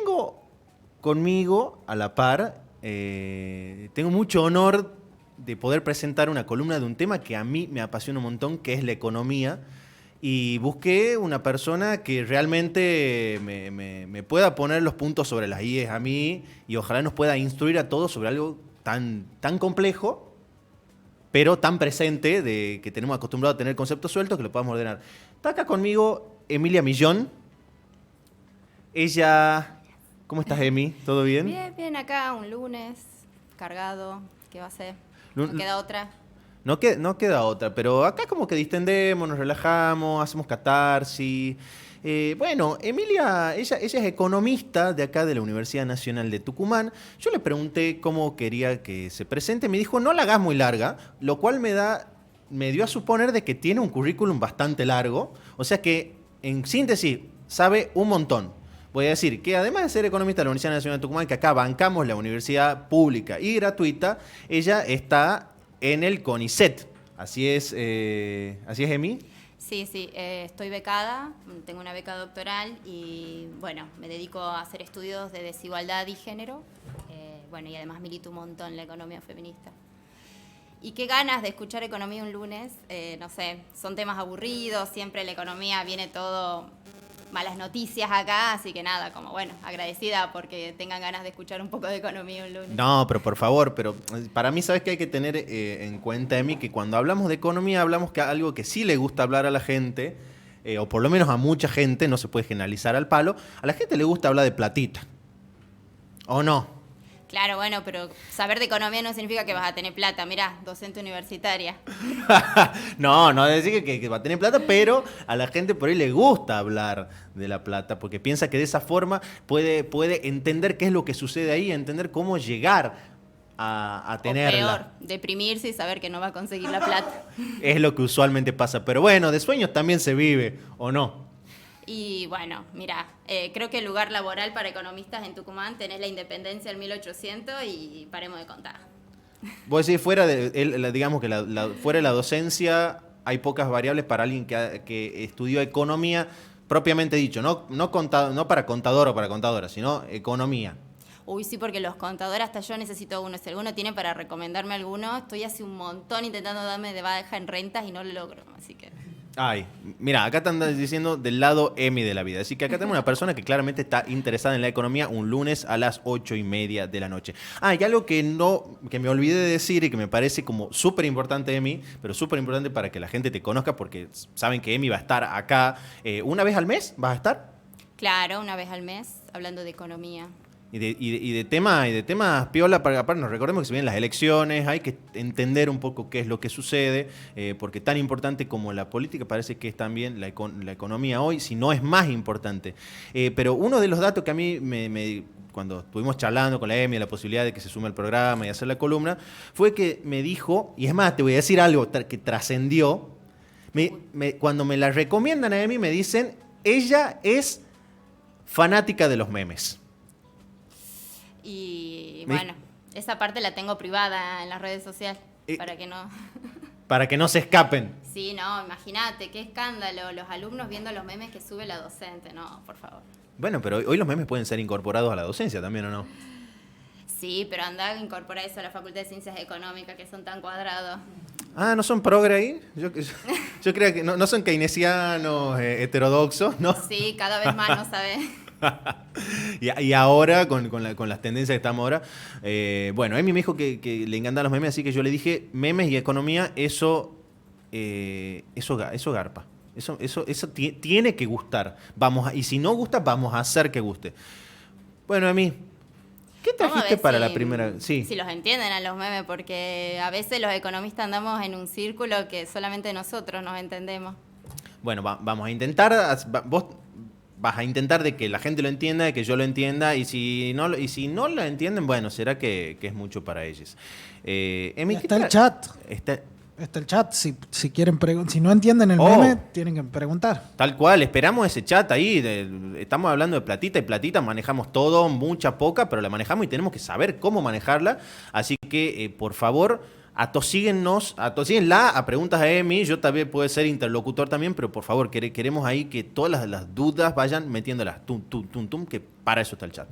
tengo conmigo a la par, tengo mucho honor de poder presentar una columna de un tema que a mí me apasiona un montón, que es la economía. Y busqué una persona que realmente me pueda poner los puntos sobre las IES a mí y ojalá nos pueda instruir a todos sobre algo tan complejo, pero tan presente, de que tenemos acostumbrado a tener conceptos sueltos, que lo podamos ordenar. Está acá conmigo Emilia Millón. Ella... ¿Cómo estás, Emi? ¿Todo bien? Bien, bien, acá un lunes, cargado, ¿qué va a ser? ¿No queda otra? No queda otra, pero acá como que distendemos, nos relajamos, hacemos catarsis. Bueno, Emilia, ella es economista de acá de la Universidad Nacional de Tucumán. Yo le pregunté cómo quería que se presente, me dijo no la hagas muy larga, lo cual me dio a suponer de que tiene un currículum bastante largo, o sea que en síntesis sabe un montón. Voy a decir que además de ser economista de la Universidad Nacional de Tucumán, que acá bancamos la universidad pública y gratuita, ella está en el CONICET. Así es, Emi. Sí, estoy becada, tengo una beca doctoral y bueno, me dedico a hacer estudios de desigualdad y género. Bueno, y además milito un montón la economía feminista. Y qué ganas de escuchar economía un lunes, no sé, son temas aburridos, siempre la economía viene todo... malas noticias acá, así que nada, como bueno, agradecida porque tengan ganas de escuchar un poco de economía un lunes. No, pero por favor, pero para mí, ¿sabes qué hay que tener en cuenta, Emi? Que cuando hablamos de economía, hablamos que algo que sí le gusta hablar a la gente, o por lo menos a mucha gente, no se puede generalizar al palo, a la gente le gusta hablar de platita. ¿O no? Claro, bueno, pero saber de economía no significa que vas a tener plata. Mirá, docente universitaria. No decir que va a tener plata, pero a la gente por ahí le gusta hablar de la plata, porque piensa que de esa forma puede entender qué es lo que sucede ahí, entender cómo llegar a tenerla. O peor, deprimirse y saber que no va a conseguir la plata. Es lo que usualmente pasa, pero bueno, de sueños también se vive, ¿o no? Y bueno, mira, creo que el lugar laboral para economistas en Tucumán tenés la independencia del 1800 y paremos de contar. Vos decís, digamos que fuera de la docencia hay pocas variables para alguien que estudió economía, propiamente dicho, no para contador o para contadora, sino economía. Uy, sí, porque los contadores hasta yo necesito uno. Si alguno tiene para recomendarme alguno, estoy hace un montón intentando darme de baja en rentas y no lo logro, así que... Ay, mira, acá te andas diciendo del lado Emi de la vida. Así que acá tenemos una persona que claramente está interesada en la economía un lunes a las 8:30 de la noche. Y algo que me olvidé de decir y que me parece como súper importante, Emi, pero súper importante para que la gente te conozca, porque saben que Emi va a estar acá. ¿Una vez al mes vas a estar? Claro, una vez al mes, hablando de economía. Y de temas piola, para aparte nos recordemos que se vienen las elecciones, hay que entender un poco qué es lo que sucede, porque tan importante como la política parece que es también la economía hoy, si no es más importante. Pero uno de los datos que a mí cuando estuvimos charlando con la Emi, la posibilidad de que se sume al programa y hacer la columna, fue que me dijo, y es más, te voy a decir algo que trascendió, cuando me la recomiendan a Emi me dicen, ella es fanática de los memes. Y bueno, esa parte la tengo privada en las redes sociales, para que no... Para que no se escapen. Sí, no, imagínate, qué escándalo, los alumnos viendo los memes que sube la docente, no, por favor. Bueno, pero hoy los memes pueden ser incorporados a la docencia también, ¿o no? Sí, pero anda a incorporar eso a la Facultad de Ciencias Económicas, que son tan cuadrados. ¿No son progre ahí? Yo creo que no son keynesianos, heterodoxos, ¿no? Sí, cada vez más, ¿no sabes? Y ahora, con las tendencias que estamos ahora, bueno, Emi me dijo que le encantan los memes, así que yo le dije, memes y economía, eso garpa. Eso tiene que gustar. Y si no gusta, vamos a hacer que guste. Bueno, Emi, ¿qué trajiste para la primera? Sí. Si los entienden a los memes, porque a veces los economistas andamos en un círculo que solamente nosotros nos entendemos. Bueno, vamos a intentar, vos vas a intentar de que la gente lo entienda, de que yo lo entienda, y si no lo entienden, bueno, será que es mucho para ellos. Emi, está el chat. Está el chat. Si quieren si no entienden el meme, tienen que preguntar. Tal cual, esperamos ese chat ahí. Estamos hablando de platita, y platita manejamos todo, mucha, poca, pero la manejamos y tenemos que saber cómo manejarla. Así que, por favor, atosíguenla a preguntas a Emi. Yo también puedo ser interlocutor también, pero por favor, queremos ahí que todas las dudas vayan metiéndolas. Que para eso está el chat.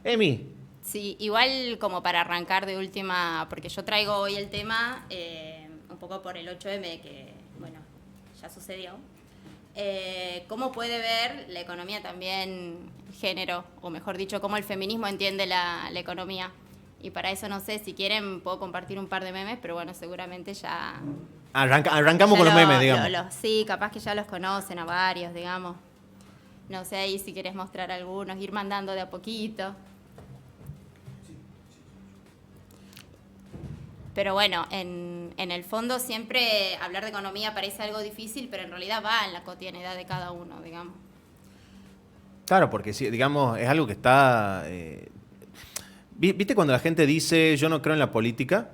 Emi. Sí, igual como para arrancar de última, porque yo traigo hoy el tema un poco por el 8M, que bueno, ya sucedió. ¿Cómo puede ver la economía también género, o mejor dicho, cómo el feminismo entiende la economía? Y para eso, no sé, si quieren puedo compartir un par de memes, pero bueno, seguramente ya... Arrancamos con los memes, digamos. Sí, capaz que ya los conocen a varios, digamos. No sé, ahí si quieres mostrar algunos, ir mandando de a poquito. Pero bueno, en el fondo siempre hablar de economía parece algo difícil, pero en realidad va en la cotidianidad de cada uno, digamos. Claro, porque sí, digamos, es algo que está... ¿Viste cuando la gente dice yo no creo en la política?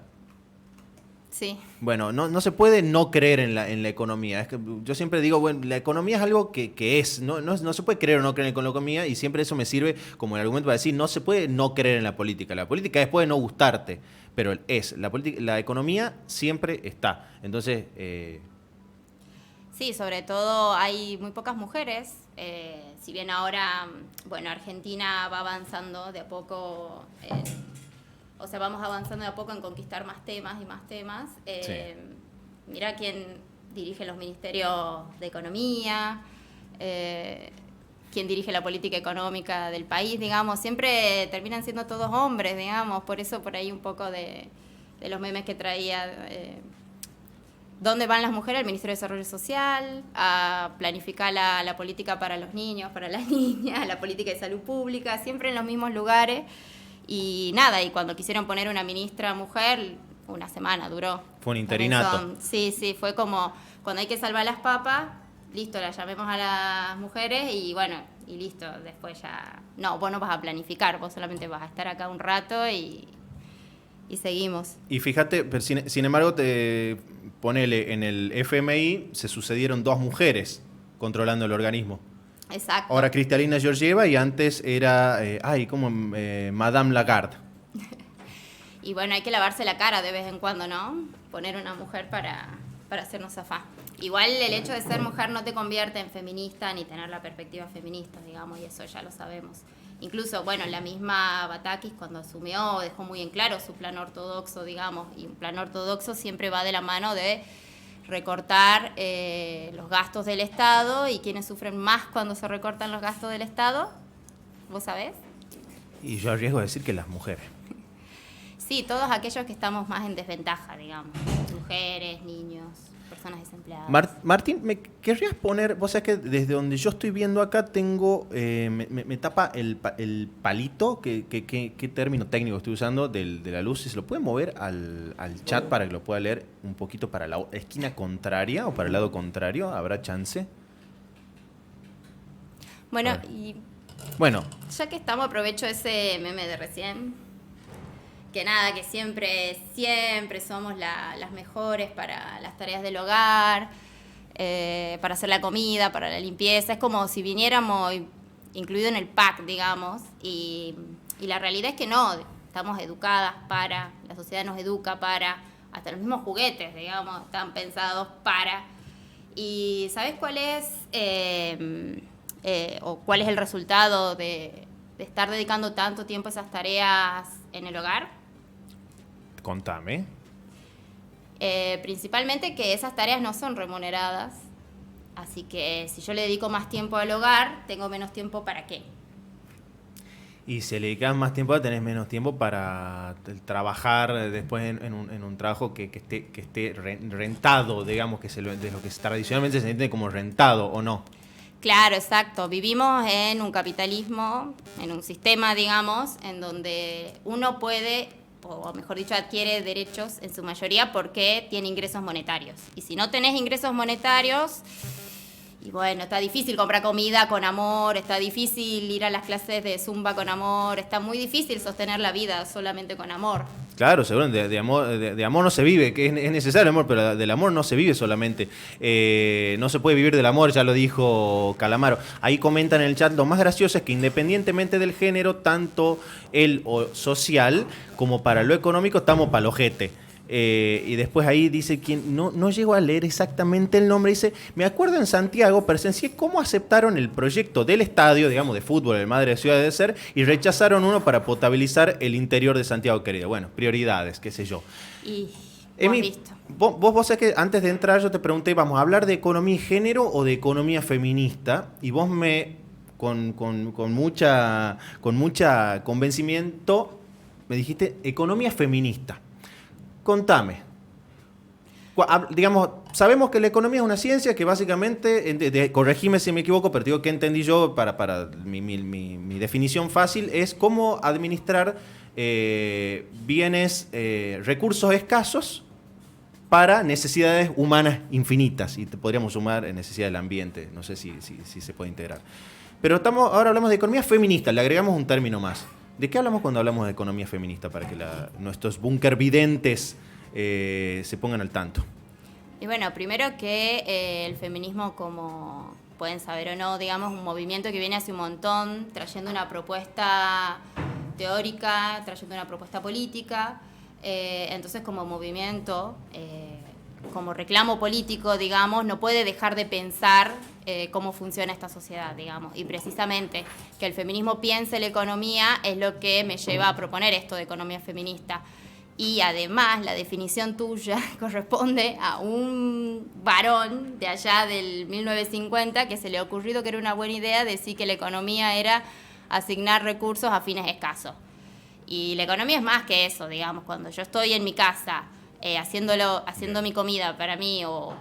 Sí. Bueno, no se puede no creer en la economía. Es que yo siempre digo, bueno, la economía es algo que es. No se puede creer o no creer en la economía, y siempre eso me sirve como el argumento para decir, no se puede no creer en la política. La política puede no gustarte, pero la economía siempre está. Entonces... Sí, sobre todo hay muy pocas mujeres. Si bien ahora, bueno, Argentina va avanzando de a poco, o sea, vamos avanzando de a poco en conquistar más temas y más temas. Sí. Mira quién dirige los ministerios de Economía, quién dirige la política económica del país, digamos. Siempre terminan siendo todos hombres, digamos. Por eso por ahí un poco de los memes que traía... ¿Dónde van las mujeres? Al Ministerio de Desarrollo Social, a planificar la política para los niños, para las niñas, la política de salud pública, siempre en los mismos lugares. Y nada, y cuando quisieron poner una ministra mujer, una semana duró. Fue un interinato. Sí, fue como cuando hay que salvar las papas, listo, las llamemos a las mujeres y bueno, y listo, después ya... No, vos no vas a planificar, vos solamente vas a estar acá un rato y seguimos. Y fíjate, pero sin embargo, ponele, en el FMI se sucedieron 2 mujeres controlando el organismo. Exacto. Ahora Cristalina Georgieva, y antes era, Madame Lagarde. Y bueno, hay que lavarse la cara de vez en cuando, ¿no? Poner una mujer para hacernos zafar. Igual el hecho de ser mujer no te convierte en feminista ni tener la perspectiva feminista, digamos, y eso ya lo sabemos. Incluso, bueno, la misma Batakis cuando asumió dejó muy en claro su plan ortodoxo, digamos, y un plan ortodoxo siempre va de la mano de recortar los gastos del Estado. ¿Y quiénes sufren más cuando se recortan los gastos del Estado? ¿Vos sabés? Y yo arriesgo a decir que las mujeres. Sí, todos aquellos que estamos más en desventaja, digamos. Mujeres, niños, personas desempleadas. Martín, ¿me querrías poner? Vos sabés que desde donde yo estoy viendo acá tengo, me tapa el palito, ¿qué término técnico estoy usando de la luz? Si se lo puede mover al chat para que lo pueda leer un poquito para la esquina contraria o para el lado contrario, ¿habrá chance? Bueno, y bueno, ya que estamos, aprovecho ese meme de recién. Que nada, que siempre somos las mejores para las tareas del hogar, para hacer la comida, para la limpieza. Es como si viniéramos incluido en el pack, digamos. Y la realidad es que no, estamos educadas para, la sociedad nos educa para, hasta los mismos juguetes, digamos, están pensados para. ¿Y sabes cuál es, o cuál es el resultado de estar dedicando tanto tiempo a esas tareas en el hogar? Contame. Principalmente que esas tareas no son remuneradas, así que si yo le dedico más tiempo al hogar, tengo menos tiempo ¿para qué? Y si le dedicas más tiempo, tenés menos tiempo para trabajar después en un trabajo que esté rentado, digamos, de lo que tradicionalmente se entiende como rentado, ¿o no? Claro, exacto. Vivimos en un capitalismo, en un sistema, digamos, en donde uno puede, o mejor dicho, adquiere derechos en su mayoría porque tiene ingresos monetarios. Y si no tenés ingresos monetarios, y bueno, está difícil comprar comida con amor, está difícil ir a las clases de Zumba con amor, está muy difícil sostener la vida solamente con amor. Claro, seguro, de amor no se vive, que es necesario el amor, pero del amor no se vive solamente. No se puede vivir del amor, ya lo dijo Calamaro. Ahí comentan en el chat, lo más gracioso es que independientemente del género, tanto el social como para lo económico, estamos para el ojete. Y después ahí dice, no llego a leer exactamente el nombre, dice, me acuerdo en Santiago presencié cómo aceptaron el proyecto del estadio, digamos, de fútbol, el Madre de Ciudad de Ser, y rechazaron uno para potabilizar el interior de Santiago querido. Bueno, prioridades, qué sé yo. Y Emi, vos sabés que antes de entrar yo te pregunté, ¿vamos a hablar de economía y género o de economía feminista? Y vos con mucha convencimiento, me dijiste economía feminista. Contame. Digamos, sabemos que la economía es una ciencia que básicamente, corregime si me equivoco, pero digo que entendí yo para mi definición fácil, es cómo administrar bienes, recursos escasos para necesidades humanas infinitas. Y te podríamos sumar necesidad del ambiente, no sé si se puede integrar. Pero ahora hablamos de economía feminista, le agregamos un término más. ¿De qué hablamos cuando hablamos de economía feminista? Para que nuestros búnker videntes se pongan al tanto. Y bueno, primero que el feminismo, como pueden saber o no, digamos, un movimiento que viene hace un montón, trayendo una propuesta teórica, trayendo una propuesta política. Entonces, como movimiento, como reclamo político, digamos, no puede dejar de pensar cómo funciona esta sociedad, digamos. Y precisamente que el feminismo piense la economía es lo que me lleva a proponer esto de economía feminista. Y además, la definición tuya corresponde a un varón de allá del 1950 que se le ha ocurrido que era una buena idea decir que la economía era asignar recursos a fines escasos. Y la economía es más que eso, digamos. Cuando yo estoy en mi casa haciendo mi comida para mí o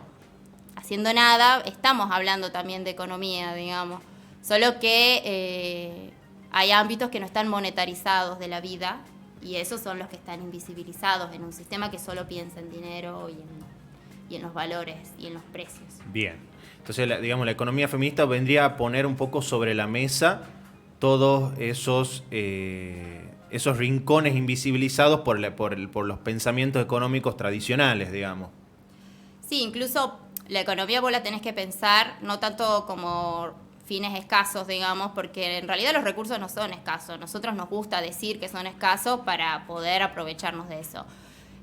haciendo nada, estamos hablando también de economía, digamos. Solo que hay ámbitos que no están monetarizados de la vida y esos son los que están invisibilizados en un sistema que solo piensa en dinero y en los valores y en los precios. Bien. Entonces, digamos, la economía feminista vendría a poner un poco sobre la mesa todos esos rincones invisibilizados por los pensamientos económicos tradicionales, digamos. Sí, incluso la economía vos la tenés que pensar no tanto como fines escasos, digamos, porque en realidad los recursos no son escasos. Nosotros nos gusta decir que son escasos para poder aprovecharnos de eso.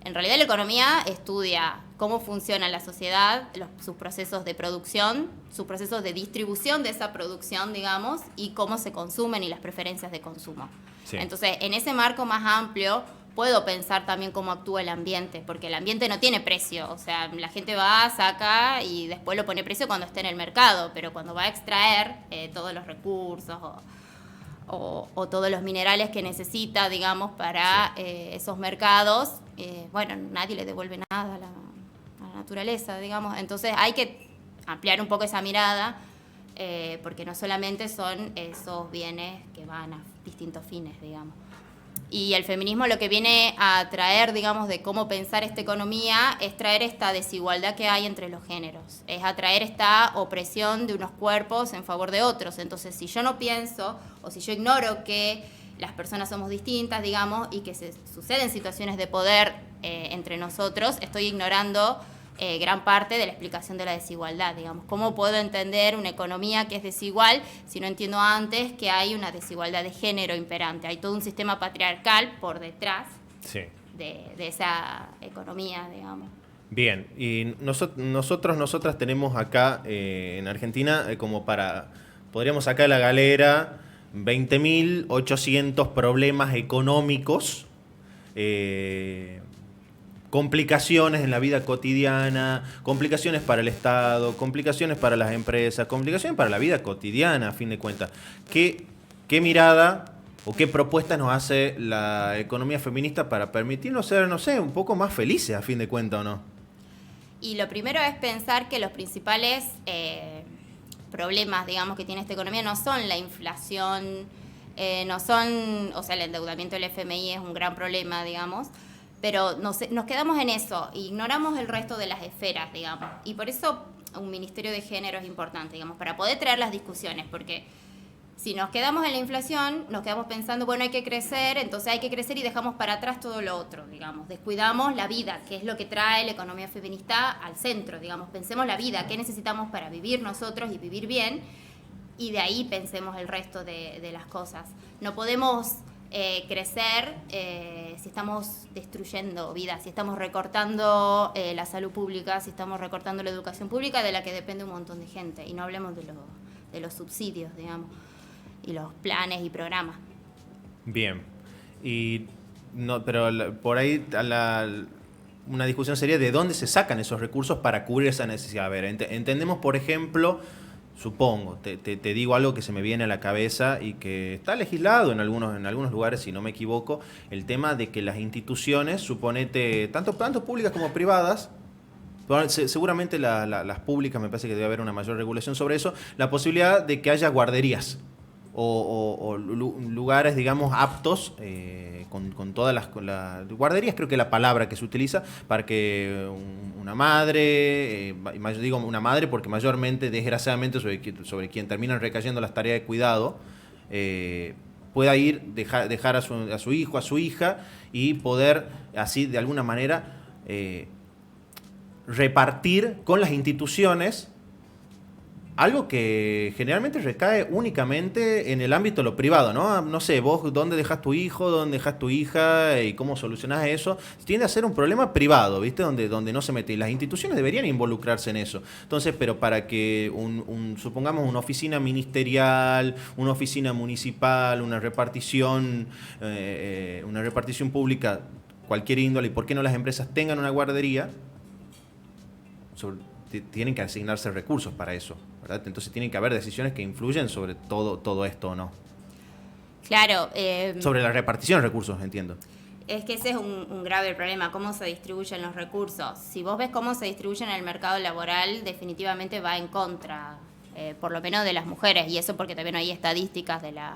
En realidad la economía estudia cómo funciona la sociedad, sus procesos de producción, sus procesos de distribución de esa producción, digamos, y cómo se consumen y las preferencias de consumo. Sí. Entonces, en ese marco más amplio, puedo pensar también cómo actúa el ambiente, porque el ambiente no tiene precio. O sea, la gente va, saca y después lo pone precio cuando esté en el mercado, pero cuando va a extraer todos los recursos o todos los minerales que necesita, digamos, para esos mercados, bueno, nadie le devuelve nada a la naturaleza, digamos. Entonces hay que ampliar un poco esa mirada, porque no solamente son esos bienes que van a distintos fines, digamos. Y el feminismo lo que viene a traer, digamos, de cómo pensar esta economía, es traer esta desigualdad que hay entre los géneros. Es atraer esta opresión de unos cuerpos en favor de otros. Entonces, si yo no pienso, o si yo ignoro que las personas somos distintas, digamos, y que suceden situaciones de poder entre nosotros, estoy ignorando gran parte de la explicación de la desigualdad, digamos. ¿Cómo puedo entender una economía que es desigual si no entiendo antes que hay una desigualdad de género imperante? Hay todo un sistema patriarcal por detrás de esa economía, digamos. Bien, y nosotras tenemos acá en Argentina podríamos sacar a la galera 20.800 problemas económicos, complicaciones en la vida cotidiana, complicaciones para el Estado, complicaciones para las empresas, complicaciones para la vida cotidiana, a fin de cuentas. ¿Qué mirada o qué propuesta nos hace la economía feminista para permitirnos ser, no sé, un poco más felices, a fin de cuentas, o no? Y lo primero es pensar que los principales problemas, digamos, que tiene esta economía no son la inflación, no son, o sea, el endeudamiento del FMI es un gran problema, digamos, pero nos quedamos en eso, ignoramos el resto de las esferas, digamos. Y por eso un ministerio de género es importante, digamos, para poder traer las discusiones, porque si nos quedamos en la inflación, nos quedamos pensando, bueno, hay que crecer, entonces hay que crecer y dejamos para atrás todo lo otro, digamos. Descuidamos la vida, que es lo que trae la economía feminista al centro, digamos. Pensemos la vida, qué necesitamos para vivir nosotros y vivir bien, y de ahí pensemos el resto de las cosas. No podemos crecer si estamos destruyendo vidas, si estamos recortando la salud pública, si estamos recortando la educación pública de la que depende un montón de gente. Y no hablemos de los subsidios, digamos, y los planes y programas. Bien. Y no, pero por ahí una discusión sería de dónde se sacan esos recursos para cubrir esa necesidad. A ver, entendemos, por ejemplo, supongo, te digo algo que se me viene a la cabeza y que está legislado en algunos lugares, si no me equivoco, el tema de que las instituciones, suponete, tanto públicas como privadas, seguramente las públicas me parece que debe haber una mayor regulación sobre eso, la posibilidad de que haya guarderías o lugares, digamos, aptos con todas las guarderías, creo que es la palabra que se utiliza, para que una madre, digo una madre porque mayormente, desgraciadamente, sobre quien terminan recayendo las tareas de cuidado, pueda ir, dejar a su hijo, a su hija, y poder así, de alguna manera, repartir con las instituciones algo que generalmente recae únicamente en el ámbito de lo privado, ¿no? No sé, vos dónde dejas tu hijo, dónde dejas tu hija y cómo solucionás eso. Tiende a ser un problema privado, ¿viste? Donde no se mete. Y las instituciones deberían involucrarse en eso. Entonces, pero para que supongamos una oficina ministerial, una oficina municipal, una repartición pública, cualquier índole, y por qué no las empresas tengan una guardería, tienen que asignarse recursos para eso, ¿verdad? Entonces tienen que haber decisiones que influyen sobre todo esto, ¿o no? Claro. Sobre la repartición de recursos, entiendo. Es que ese es un grave problema, cómo se distribuyen los recursos. Si vos ves cómo se distribuyen en el mercado laboral, definitivamente va en contra, por lo menos de las mujeres, y eso porque también hay estadísticas de las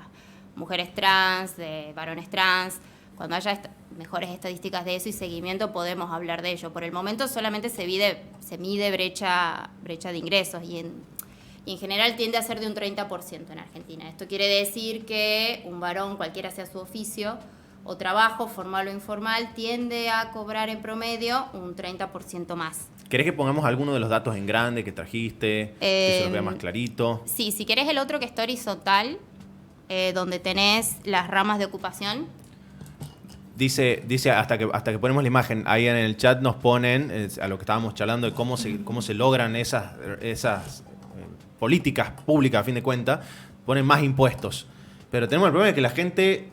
mujeres trans, de varones trans. Cuando haya mejores estadísticas de eso y seguimiento, podemos hablar de ello. Por el momento solamente se mide brecha de ingresos y en general tiende a ser de un 30% en Argentina. Esto quiere decir que un varón, cualquiera sea su oficio o trabajo, formal o informal, tiende a cobrar en promedio un 30% más. ¿Querés que pongamos alguno de los datos en grande que trajiste, que se lo vea más clarito? Sí, si querés el otro que está horizontal, donde tenés las ramas de ocupación. Dice hasta que ponemos la imagen, ahí en el chat nos ponen, a lo que estábamos charlando, de cómo se logran esas políticas públicas, a fin de cuentas, ponen más impuestos. Pero tenemos el problema de que la gente,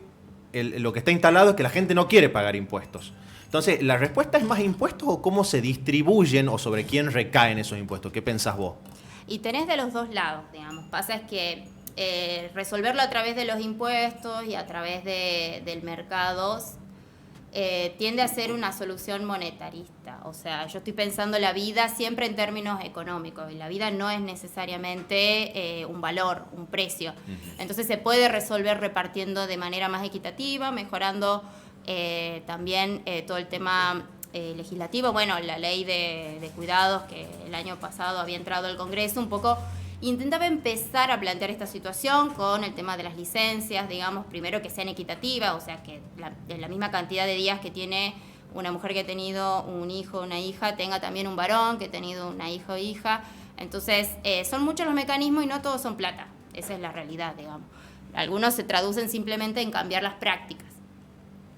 lo que está instalado es que la gente no quiere pagar impuestos. Entonces, ¿la respuesta es más impuestos o cómo se distribuyen o sobre quién recaen esos impuestos? ¿Qué pensás vos? Y tenés de los dos lados, digamos. Pasa es que resolverlo a través de los impuestos y a través del mercado tiende a ser una solución monetarista. O sea, yo estoy pensando la vida siempre en términos económicos y la vida no es necesariamente un valor, un precio. Entonces se puede resolver repartiendo de manera más equitativa, mejorando también todo el tema legislativo. Bueno, la ley de cuidados que el año pasado había entrado al Congreso un poco intentaba empezar a plantear esta situación con el tema de las licencias, digamos, primero que sean equitativas, o sea, que la misma cantidad de días que tiene una mujer que ha tenido un hijo o una hija, tenga también un varón que ha tenido una hija o hija. Entonces, son muchos los mecanismos y no todos son plata. Esa es la realidad, digamos. Algunos se traducen simplemente en cambiar las prácticas.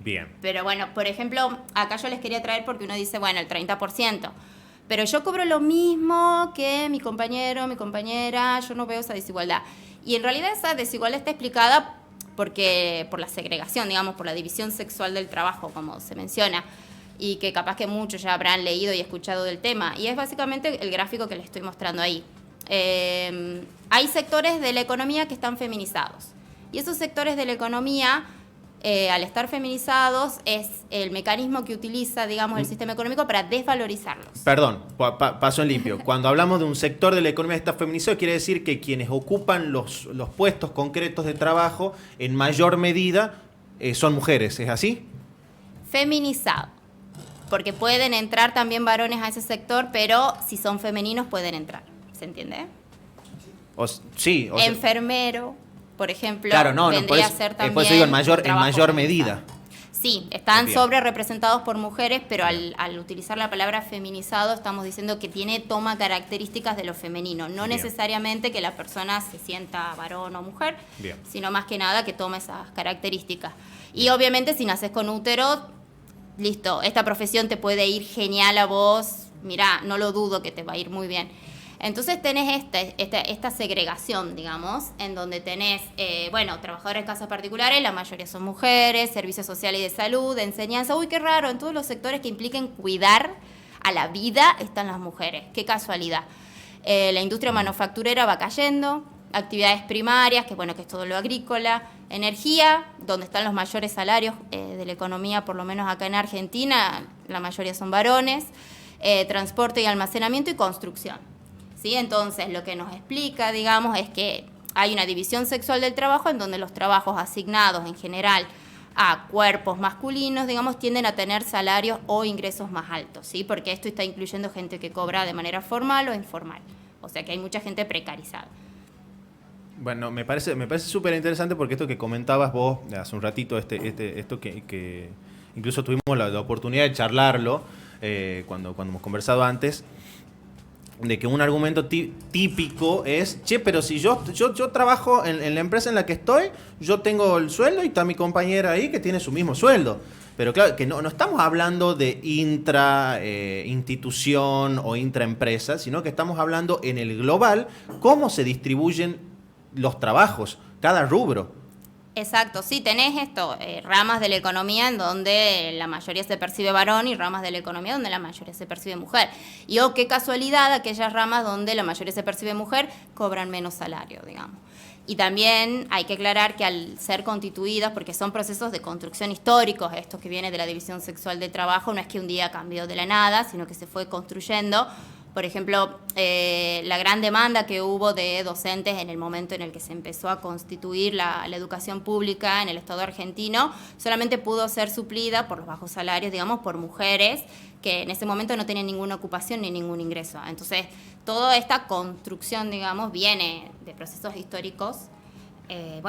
Bien. Pero bueno, por ejemplo, acá yo les quería traer porque uno dice, bueno, el 30%. Pero yo cobro lo mismo que mi compañero, mi compañera, yo no veo esa desigualdad. Y en realidad esa desigualdad está explicada por la segregación, digamos, por la división sexual del trabajo, como se menciona, y que capaz que muchos ya habrán leído y escuchado del tema. Y es básicamente el gráfico que les estoy mostrando ahí. Hay sectores de la economía que están feminizados. Y esos sectores de la economía, al estar feminizados, es el mecanismo que utiliza, digamos, el sistema económico para desvalorizarlos. Perdón, paso en limpio. Cuando hablamos de un sector de la economía que está feminizado, quiere decir que quienes ocupan los puestos concretos de trabajo, en mayor medida, son mujeres, ¿es así? Feminizado. Porque pueden entrar también varones a ese sector, pero si son femeninos pueden entrar. ¿Se entiende? Sí. Enfermero, por ejemplo, claro, vendría a ser también por eso digo en mayor medida. Sí, están sobre representados por mujeres, pero al utilizar la palabra feminizado estamos diciendo que toma características de lo femenino, no necesariamente que la persona se sienta varón o mujer, sino más que nada que tome esas características. Y obviamente si naces con útero, listo, esta profesión te puede ir genial a vos, mirá, no lo dudo que te va a ir muy bien. Entonces tenés esta segregación, digamos, en donde tenés, trabajadores de casas particulares, la mayoría son mujeres, servicios sociales y de salud, de enseñanza. Uy, qué raro, en todos los sectores que impliquen cuidar a la vida están las mujeres. Qué casualidad. La industria manufacturera va cayendo, actividades primarias, que es todo lo agrícola, energía, donde están los mayores salarios de la economía, por lo menos acá en Argentina, la mayoría son varones, transporte y almacenamiento y construcción. ¿Sí? Entonces, lo que nos explica, digamos, es que hay una división sexual del trabajo en donde los trabajos asignados en general a cuerpos masculinos, digamos, tienden a tener salarios o ingresos más altos, ¿sí? Porque esto está incluyendo gente que cobra de manera formal o informal. O sea que hay mucha gente precarizada. Bueno, me parece súper interesante porque esto que comentabas vos hace un ratito, esto que incluso tuvimos la oportunidad de charlarlo cuando hemos conversado antes, de que un argumento típico es, pero si yo trabajo en la empresa en la que estoy, yo tengo el sueldo y está mi compañera ahí que tiene su mismo sueldo. Pero claro, que no estamos hablando de institución o intraempresa, sino que estamos hablando en el global, cómo se distribuyen los trabajos, cada rubro. Exacto, sí, tenés ramas de la economía en donde la mayoría se percibe varón y ramas de la economía donde la mayoría se percibe mujer. Y qué casualidad, aquellas ramas donde la mayoría se percibe mujer cobran menos salario, digamos. Y también hay que aclarar que al ser constituidas, porque son procesos de construcción históricos, estos que vienen de la división sexual del trabajo, no es que un día cambió de la nada, sino que se fue construyendo. Por ejemplo, la gran demanda que hubo de docentes en el momento en el que se empezó a constituir la educación pública en el Estado argentino, solamente pudo ser suplida por los bajos salarios, digamos, por mujeres que en ese momento no tenían ninguna ocupación ni ningún ingreso. Entonces, toda esta construcción, digamos, viene de procesos históricos, y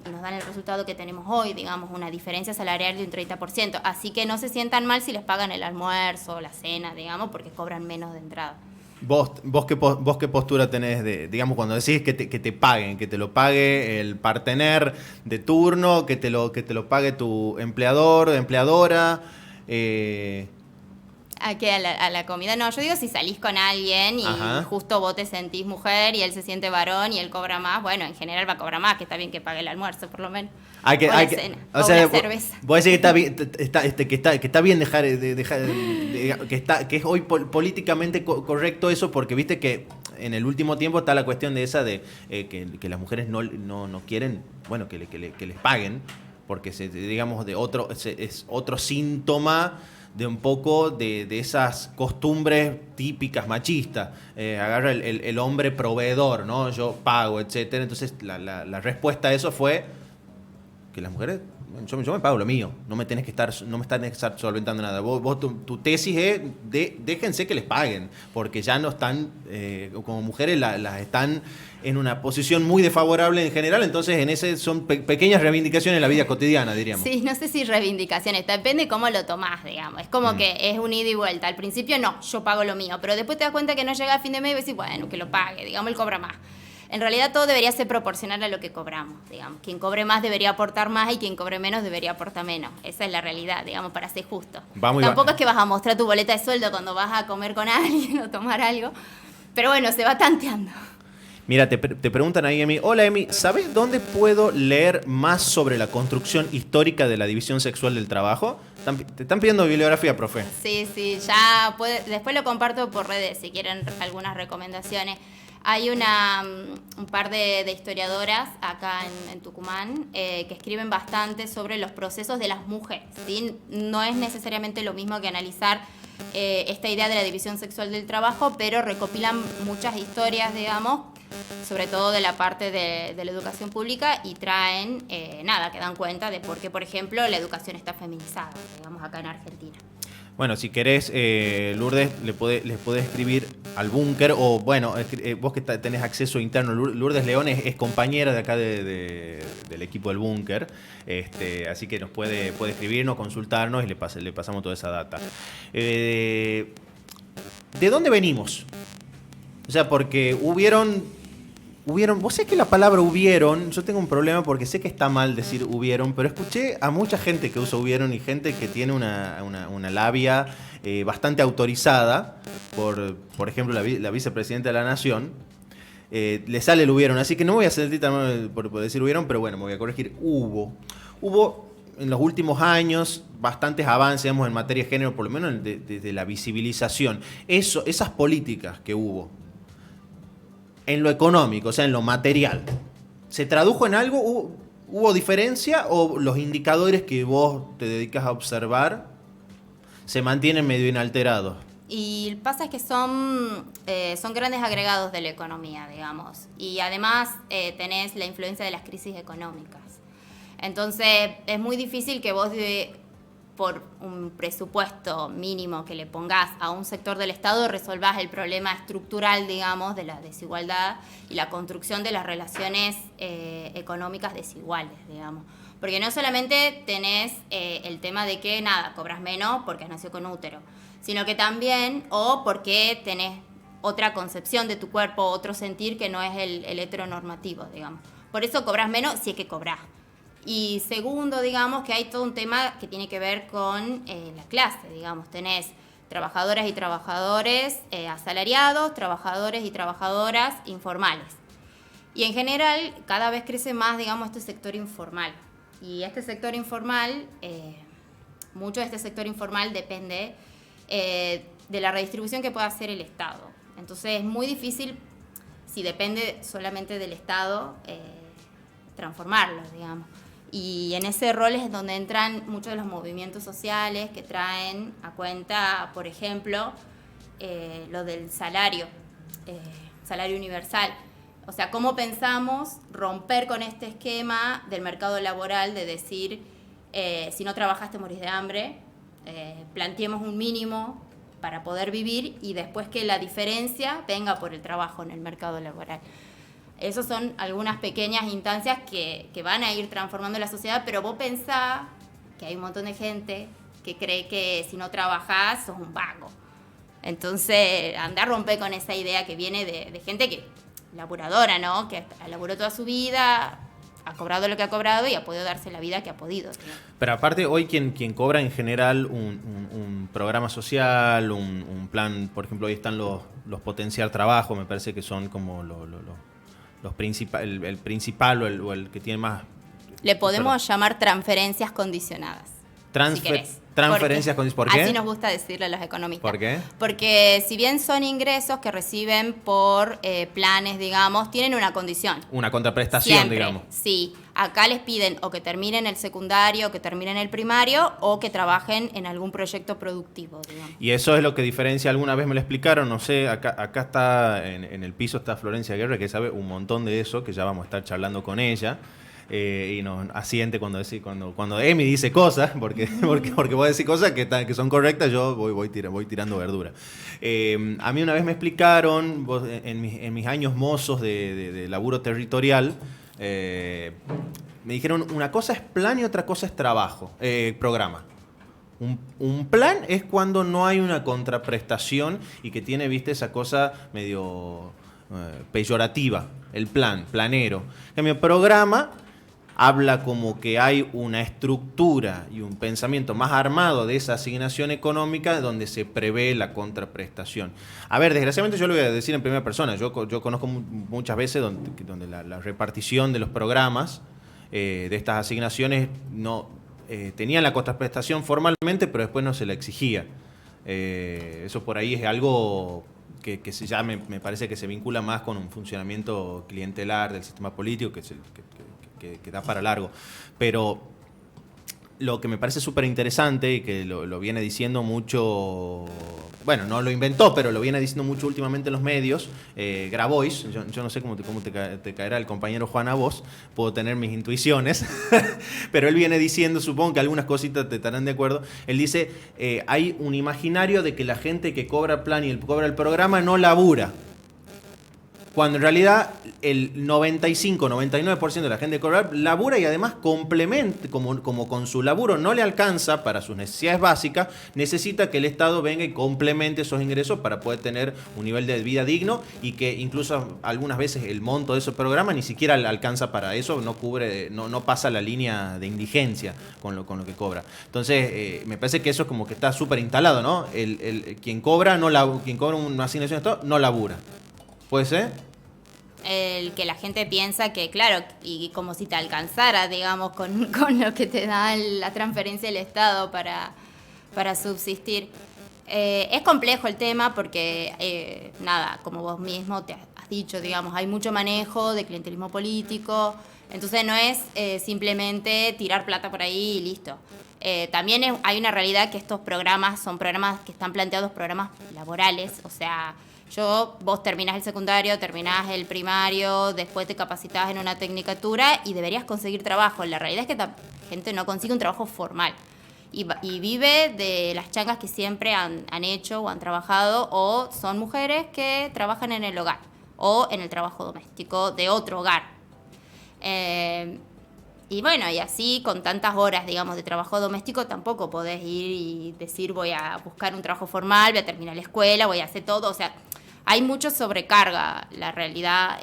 nos dan el resultado que tenemos hoy, digamos, una diferencia salarial de un 30%. Así que no se sientan mal si les pagan el almuerzo o la cena, digamos, porque cobran menos de entrada. ¿Vos qué postura tenés digamos, cuando decís que te paguen, que te lo pague el partener de turno, que te lo pague tu empleador, empleadora? ¿A qué? ¿A la comida? No, yo digo si salís con alguien y justo vos te sentís mujer y él se siente varón y él cobra más, bueno, en general va a cobrar más, que está bien que pague el almuerzo por lo menos. La cena, o sea, cerveza. Vos decís que está bien dejar que es hoy políticamente correcto eso, porque viste que en el último tiempo está la cuestión de esa de que las mujeres no quieren, que les paguen, porque digamos es otro síntoma de un poco de esas costumbres típicas machistas. Agarra el hombre proveedor, ¿no? Yo pago, etcétera. Entonces la respuesta a eso fue que las mujeres, yo me pago lo mío, no me tenés que estar solventando nada. Vos tu tesis es déjense que les paguen, porque ya no están, como mujeres las están en una posición muy desfavorable en general, entonces en ese son pequeñas reivindicaciones en la vida cotidiana, diríamos. Sí, no sé si reivindicaciones, depende cómo lo tomás, digamos. Es como que es un ida y vuelta. Al principio no, yo pago lo mío, pero después te das cuenta que no llega a fin de mes y decís, bueno, que lo pague, digamos, él cobra más. En realidad todo debería ser proporcional a lo que cobramos, digamos. Quien cobre más debería aportar más y quien cobre menos debería aportar menos. Esa es la realidad, digamos, para ser justo. Tampoco es que vas a mostrar tu boleta de sueldo cuando vas a comer con alguien o tomar algo, pero bueno, se va tanteando. Mira, te preguntan ahí, Emi. Hola, Emi, ¿sabes dónde puedo leer más sobre la construcción histórica de la división sexual del trabajo? Te están pidiendo bibliografía, profe. Sí, ya después lo comparto por redes si quieren algunas recomendaciones. Hay un par de historiadoras acá en Tucumán que escriben bastante sobre los procesos de las mujeres, ¿sí? No es necesariamente lo mismo que analizar esta idea de la división sexual del trabajo, pero recopilan muchas historias, digamos, sobre todo de la parte de la educación pública y traen, que dan cuenta de por qué, por ejemplo, la educación está feminizada, digamos, acá en Argentina. Bueno, si querés, Lourdes, les podés escribir al búnker, o bueno, vos que tenés acceso interno, Lourdes León es compañera de acá del equipo del búnker, así que nos puede escribirnos, consultarnos y le pasamos toda esa data. ¿De dónde venimos? O sea, porque hubieron, vos sabés que la palabra hubieron, yo tengo un problema porque sé que está mal decir hubieron, pero escuché a mucha gente que usa hubieron y gente que tiene una labia bastante autorizada, por ejemplo, la vicepresidenta de la Nación, le sale el hubieron, así que no voy a sentir tan mal por decir hubieron, pero bueno, me voy a corregir, hubo en los últimos años bastantes avances, digamos, en materia de género, por lo menos desde la visibilización. Esas políticas que hubo en lo económico, o sea, en lo material, ¿se tradujo en algo? ¿Hubo diferencia o los indicadores que vos te dedicas a observar se mantienen medio inalterados? Y pasa es que son grandes agregados de la economía, digamos. Y además tenés la influencia de las crisis económicas. Entonces es muy difícil que vos por un presupuesto mínimo que le pongas a un sector del Estado resolvás el problema estructural, digamos, de la desigualdad y la construcción de las relaciones económicas desiguales, digamos. Porque no solamente tenés el tema de que, cobras menos porque has nacido con útero, sino que también, o porque tenés otra concepción de tu cuerpo, otro sentir que no es el heteronormativo, digamos. Por eso cobras menos si es que cobrás. Y segundo, digamos, que hay todo un tema que tiene que ver con la clase, digamos. Tenés trabajadoras y trabajadores asalariados, trabajadores y trabajadoras informales. Y en general, cada vez crece más, digamos, este sector informal. Y este sector informal, mucho de este sector informal depende de la redistribución que pueda hacer el Estado. Entonces es muy difícil, si depende solamente del Estado, transformarlo, digamos. Y en ese rol es donde entran muchos de los movimientos sociales que traen a cuenta, por ejemplo, lo del salario universal. O sea, cómo pensamos romper con este esquema del mercado laboral de decir, si no trabajas te morís de hambre, planteemos un mínimo para poder vivir y después que la diferencia venga por el trabajo en el mercado laboral. Esas son algunas pequeñas instancias que van a ir transformando la sociedad, pero vos pensás que hay un montón de gente que cree que si no trabajás sos un vago. Entonces, anda a romper con esa idea que viene de gente que laburadora, ¿no? Que laburó toda su vida, ha cobrado lo que ha cobrado y ha podido darse la vida que ha podido, ¿no? Pero aparte, hoy quien cobra en general un programa social, un plan, por ejemplo, hoy están los potenciar trabajo, me parece que son como el principal o el que tiene más... Le podemos llamar transferencias condicionadas. Si querés. Transferencias condicionadas. ¿Por qué? Así nos gusta decirle a los economistas. ¿Por qué? Porque si bien son ingresos que reciben por planes, digamos, tienen una condición. Una contraprestación, siempre, digamos. Sí. Acá les piden o que terminen el secundario, o que terminen el primario, o que trabajen en algún proyecto productivo, digamos. Y eso es lo que diferencia, alguna vez me lo explicaron, no sé, acá está, en el piso está Florencia Guerra, que sabe un montón de eso, que ya vamos a estar charlando con ella. Y nos asiente cuando Emi dice cosas, porque vos decís cosas que son correctas, yo voy tirando verdura. A mí una vez me explicaron, en mis años mozos de laburo territorial, me dijeron una cosa es plan y otra cosa es trabajo, programa. Un plan es cuando no hay una contraprestación y que tiene, viste, esa cosa medio peyorativa, el planero. En mi programa habla como que hay una estructura y un pensamiento más armado de esa asignación económica donde se prevé la contraprestación. A ver, desgraciadamente yo lo voy a decir en primera persona. Yo conozco muchas veces donde la repartición de los programas de estas asignaciones no tenían la contraprestación formalmente, pero después no se la exigía. Eso por ahí es algo que ya me parece que se vincula más con un funcionamiento clientelar del sistema político que da para largo. Pero lo que me parece súper interesante y que lo viene diciendo mucho, bueno, no lo inventó, pero lo viene diciendo mucho últimamente en los medios, Grabois, yo no sé cómo te caerá el compañero Juan a vos, puedo tener mis intuiciones, pero él viene diciendo, supongo que algunas cositas te estarán de acuerdo, él dice, hay un imaginario de que la gente que cobra plan y cobra el programa no labura. Cuando en realidad el 95-99% de la gente que cobra labura y además complementa, como con su laburo no le alcanza para sus necesidades básicas, necesita que el Estado venga y complemente esos ingresos para poder tener un nivel de vida digno y que incluso algunas veces el monto de esos programas ni siquiera le alcanza para eso, no cubre, no pasa la línea de indigencia con lo que cobra. Entonces, me parece que eso es como que está súper instalado, ¿no? Quien cobra una asignación de Estado no labura. ¿Puede ser? El que la gente piensa que, claro, y como si te alcanzara, digamos, con lo que te da la transferencia del Estado para subsistir. Es complejo el tema porque, nada, como vos mismo te has dicho, digamos, hay mucho manejo de clientelismo político, entonces no es simplemente tirar plata por ahí y listo. También hay una realidad que estos programas son programas que están planteados programas laborales, o sea, vos terminás el secundario, terminás el primario, después te capacitás en una tecnicatura y deberías conseguir trabajo. La realidad es que la gente no consigue un trabajo formal y vive de las changas que siempre han hecho o han trabajado, o son mujeres que trabajan en el hogar o en el trabajo doméstico de otro hogar. Y bueno, y así con tantas horas, digamos, de trabajo doméstico tampoco podés ir y decir voy a buscar un trabajo formal, voy a terminar la escuela, voy a hacer todo. O sea, hay mucho sobrecarga, la realidad,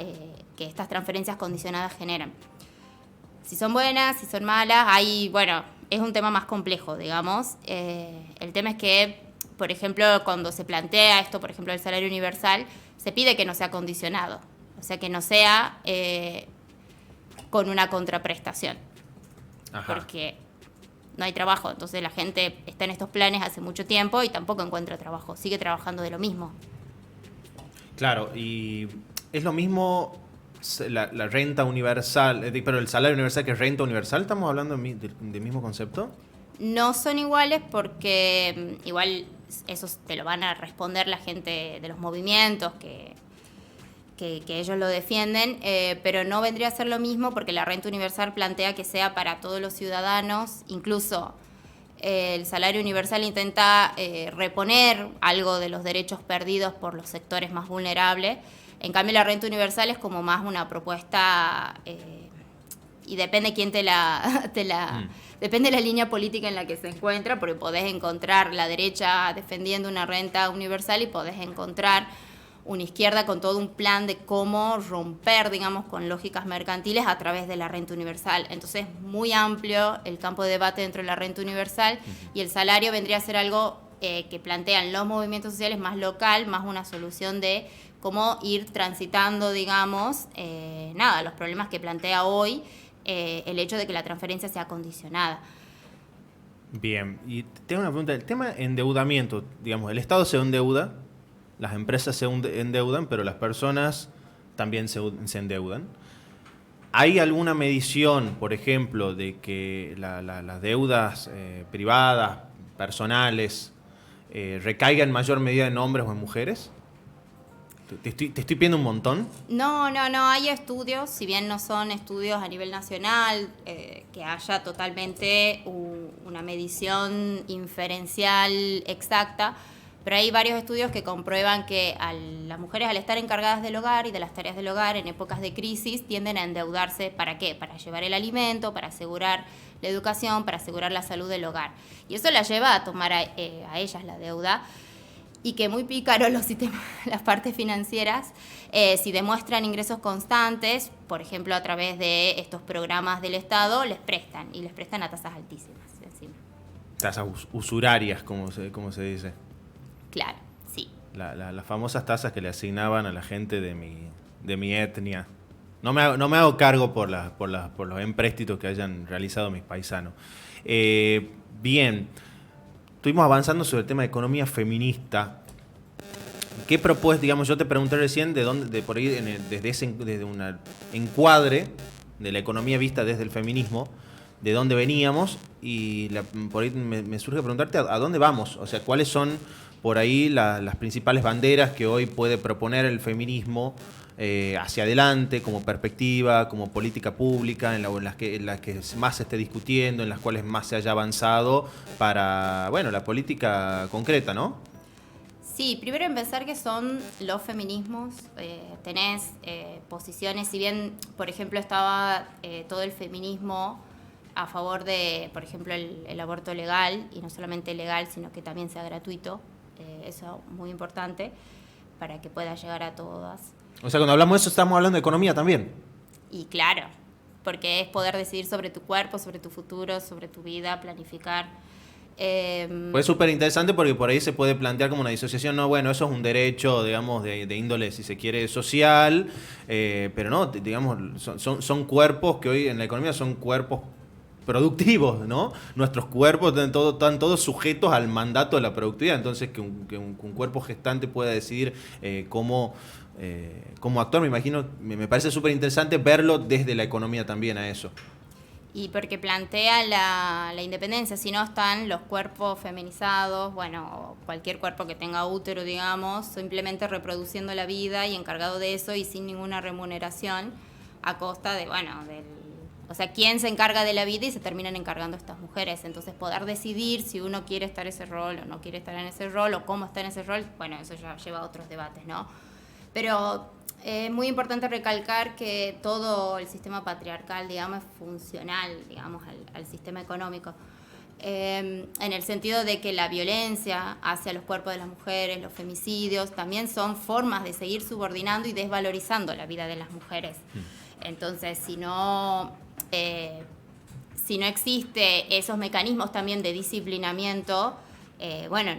que estas transferencias condicionadas generan. Si son buenas, si son malas, bueno, es un tema más complejo, digamos. El tema es que, por ejemplo, cuando se plantea esto, por ejemplo, el salario universal, se pide que no sea condicionado. O sea, que no sea con una contraprestación. Ajá. Porque no hay trabajo, entonces la gente está en estos planes hace mucho tiempo y tampoco encuentra trabajo, sigue trabajando de lo mismo. Claro, y es lo mismo la renta universal, pero el salario universal que es renta universal, ¿estamos hablando del mismo concepto? No son iguales porque igual eso te lo van a responder la gente de los movimientos que ellos lo defienden, pero no vendría a ser lo mismo porque la renta universal plantea que sea para todos los ciudadanos, incluso el salario universal intenta reponer algo de los derechos perdidos por los sectores más vulnerables. En cambio, la renta universal es como más una propuesta y depende quién depende de la línea política en la que se encuentra, porque podés encontrar la derecha defendiendo una renta universal y podés encontrar una izquierda con todo un plan de cómo romper, digamos, con lógicas mercantiles a través de la renta universal. Entonces es muy amplio el campo de debate dentro de la renta universal y el salario vendría a ser algo que plantean los movimientos sociales más local, más una solución de cómo ir transitando, digamos, los problemas que plantea hoy el hecho de que la transferencia sea condicionada. Bien, y tengo una pregunta. El tema de endeudamiento, digamos, el Estado se endeuda, las empresas se endeudan, pero las personas también se endeudan. ¿Hay alguna medición, por ejemplo, de que las deudas privadas, personales, recaigan en mayor medida en hombres o en mujeres? ¿Te estoy pidiendo un montón? No, hay estudios, si bien no son estudios a nivel nacional, que haya totalmente una medición inferencial exacta, pero hay varios estudios que comprueban que las mujeres, al estar encargadas del hogar y de las tareas del hogar en épocas de crisis, tienden a endeudarse. ¿Para qué? Para llevar el alimento, para asegurar la educación, para asegurar la salud del hogar. Y eso la lleva a tomar a ellas la deuda. Y que muy pícaro los sistemas, las partes financieras, si demuestran ingresos constantes, por ejemplo, a través de estos programas del Estado, les prestan a tasas altísimas encima. Tasas usurarias, como se dice. Claro, sí. Las famosas tasas que le asignaban a la gente de mi etnia. No me hago cargo por los empréstitos que hayan realizado mis paisanos. Bien. Estuvimos avanzando sobre el tema de economía feminista. ¿Qué propuestas, digamos, yo te pregunté recién de por ahí, desde un encuadre de la economía vista desde el feminismo, de dónde veníamos y por ahí me surge preguntarte a dónde vamos, o sea, cuáles son por ahí las principales banderas que hoy puede proponer el feminismo hacia adelante, como perspectiva, como política pública, en las que más se esté discutiendo, en las cuales más se haya avanzado para, bueno, la política concreta, ¿no? Sí, primero empezar que son los feminismos, tenés posiciones, si bien, por ejemplo, estaba todo el feminismo a favor de, por ejemplo, el aborto legal, y no solamente legal, sino que también sea gratuito, eso es muy importante, para que pueda llegar a todas. O sea, cuando hablamos de eso estamos hablando de economía también. Y claro, porque es poder decidir sobre tu cuerpo, sobre tu futuro, sobre tu vida, planificar. Pues es súper interesante porque por ahí se puede plantear como una disociación, no, bueno, eso es un derecho, digamos, de índole, si se quiere, social, pero no, digamos, son cuerpos que hoy en la economía son cuerpos productivos, ¿no? Nuestros cuerpos están todos sujetos al mandato de la productividad, entonces que un cuerpo gestante pueda decidir cómo actuar, me imagino, me parece súper interesante verlo desde la economía también a eso. Y porque plantea la independencia, si no están los cuerpos feminizados, bueno, cualquier cuerpo que tenga útero, digamos, simplemente reproduciendo la vida y encargado de eso y sin ninguna remuneración a costa de, bueno, o sea, quién se encarga de la vida y se terminan encargando estas mujeres. Entonces, poder decidir si uno quiere estar en ese rol o no quiere estar en ese rol o cómo está en ese rol, bueno, eso ya lleva a otros debates, ¿no? Pero es muy importante recalcar que todo el sistema patriarcal, digamos, es funcional, digamos, al sistema económico. En el sentido de que la violencia hacia los cuerpos de las mujeres, los femicidios, también son formas de seguir subordinando y desvalorizando la vida de las mujeres. Entonces, si no existe esos mecanismos también de disciplinamiento, bueno,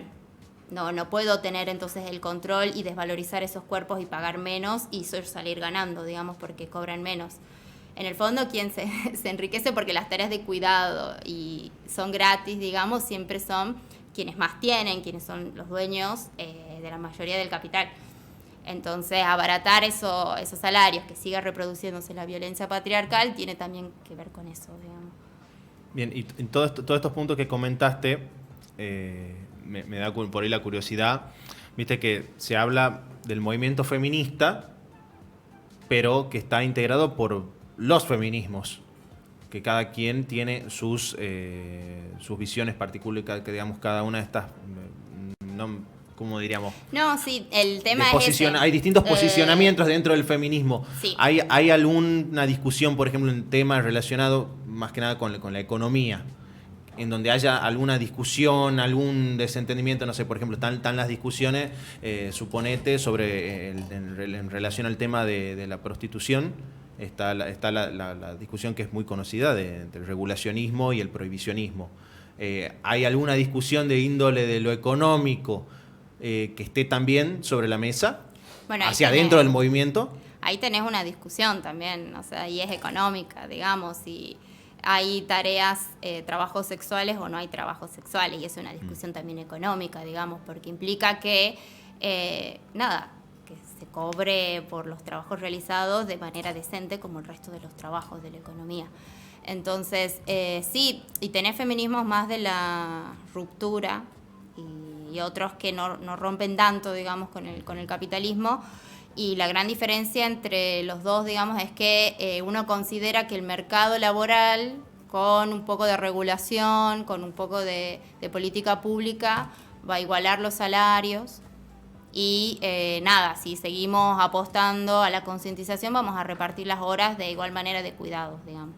no puedo tener entonces el control y desvalorizar esos cuerpos y pagar menos y salir ganando, digamos, porque cobran menos. En el fondo, quien se enriquece porque las tareas de cuidado y son gratis, digamos, siempre son quienes más tienen, quienes son los dueños de la mayoría del capital. Entonces, abaratar esos salarios, que siga reproduciéndose la violencia patriarcal, tiene también que ver con eso, digamos. Bien, y todos estos puntos que comentaste, me da por ahí la curiosidad. Viste que se habla del movimiento feminista, pero que está integrado por los feminismos, que cada quien tiene sus visiones particulares, que digamos cada una de estas, ¿cómo diríamos? No, sí, el tema es ese. Hay distintos posicionamientos dentro del feminismo. Sí. ¿Hay alguna discusión, por ejemplo, en temas relacionados más que nada con la economía, en donde haya alguna discusión, algún desentendimiento? No sé, por ejemplo, están las discusiones, suponete, sobre en relación al tema de la prostitución, está la discusión que es muy conocida entre el regulacionismo y el prohibicionismo. ¿Hay alguna discusión de índole de lo económico que esté también sobre la mesa, bueno, hacia adentro del movimiento? Ahí tenés una discusión también, o sea, y es económica, digamos, y hay tareas, trabajos sexuales o no hay trabajos sexuales, y es una discusión también económica, digamos, porque implica que, que se cobre por los trabajos realizados de manera decente como el resto de los trabajos de la economía. Entonces, sí, y tenés feminismos más de la ruptura y otros que no rompen tanto, digamos, con el capitalismo. Y la gran diferencia entre los dos, digamos, es que uno considera que el mercado laboral, con un poco de regulación, con un poco de política pública, va a igualar los salarios. Y si seguimos apostando a la concientización, vamos a repartir las horas de igual manera de cuidados, digamos.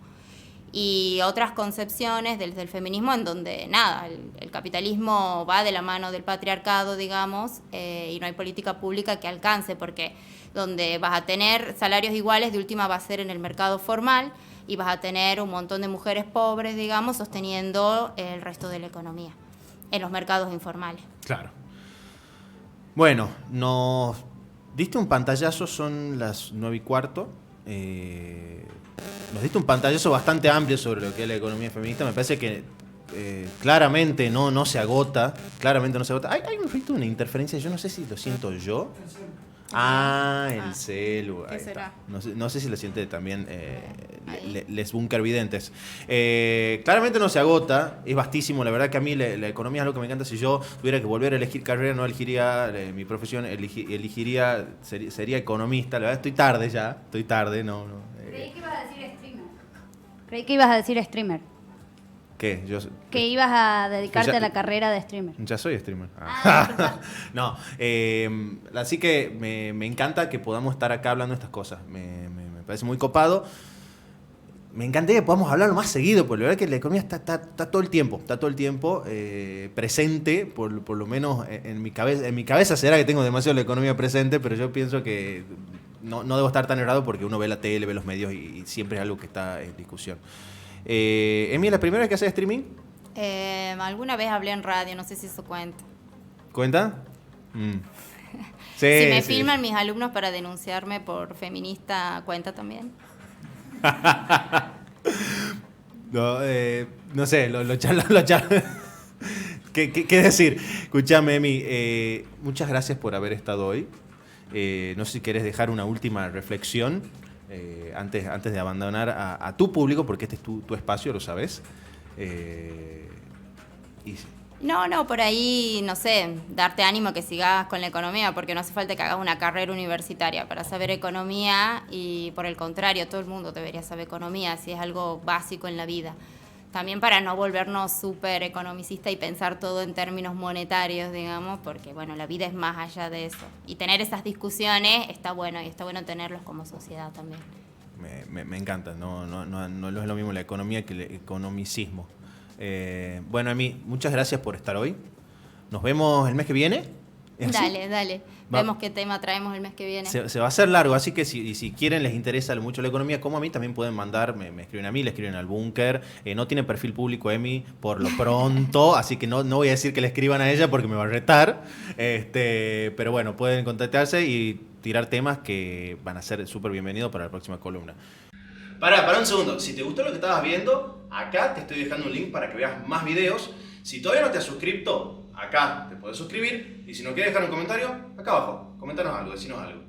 Y otras concepciones del feminismo en donde, el capitalismo va de la mano del patriarcado, digamos, y no hay política pública que alcance, porque donde vas a tener salarios iguales, de última va a ser en el mercado formal, y vas a tener un montón de mujeres pobres, digamos, sosteniendo el resto de la economía, en los mercados informales. Claro. Bueno, nos diste un pantallazo, son las 9:15. Nos diste un pantallazo bastante amplio sobre lo que es la economía feminista. Me parece que claramente no se agota. Claramente no se agota. Hay un rito, una interferencia, yo no sé si lo siento yo. El celu. ¿Qué será? No sé si lo siente también les bunker videntes. Claramente no se agota, es vastísimo. La verdad que a mí la economía es lo que me encanta. Si yo tuviera que volver a elegir carrera, no elegiría mi profesión, sería economista. La verdad estoy tarde, no. Creí que ibas a decir streamer. Creí que ibas a decir streamer. ¿Qué? Que ibas a dedicarte a la carrera de streamer. Ya soy streamer. No, así que me encanta que podamos estar acá hablando de estas cosas. Me parece muy copado. Me encantaría que podamos hablarlo más seguido, porque la verdad que la economía está todo el tiempo, presente, por lo menos en mi cabeza. En mi cabeza será que tengo demasiado la economía presente, pero yo pienso que no debo estar tan errado porque uno ve la tele, ve los medios y siempre es algo que está en discusión. Emi, ¿la primera vez que haces streaming? Alguna vez hablé en radio, no sé si eso cuenta. ¿Cuenta? Sí, si me filman mis alumnos para denunciarme por feminista, ¿cuenta también? No sé, lo charlo. ¿Qué decir? Escuchame, Emi, muchas gracias por haber estado hoy. No sé si querés dejar una última reflexión antes de abandonar a tu público, porque este es tu espacio, lo sabes. No, por ahí, no sé, darte ánimo que sigas con la economía, porque no hace falta que hagas una carrera universitaria para saber economía y, por el contrario, todo el mundo debería saber economía, si es algo básico en la vida. También para no volvernos súper economicistas y pensar todo en términos monetarios, digamos, porque, bueno, la vida es más allá de eso. Y tener esas discusiones está bueno, y está bueno tenerlos como sociedad también. Me encanta, no es lo mismo la economía que el economicismo. Bueno, Emi, muchas gracias por estar hoy. Nos vemos el mes que viene. Dale. Vemos qué tema traemos el mes que viene. Se va a hacer largo, así que si quieren, les interesa mucho la economía, como a mí, también pueden mandar, me escriben a mí, le escriben al búnker. No tiene perfil público Emi por lo pronto, así que no voy a decir que le escriban a ella porque me va a retar. Pero bueno, pueden contactarse y tirar temas que van a ser súper bienvenidos para la próxima columna. Para un segundo, si te gustó lo que estabas viendo, acá te estoy dejando un link para que veas más videos. Si todavía no te has suscrito, acá te puedes suscribir. Y si no quieres dejar un comentario, acá abajo, coméntanos algo, decinos algo.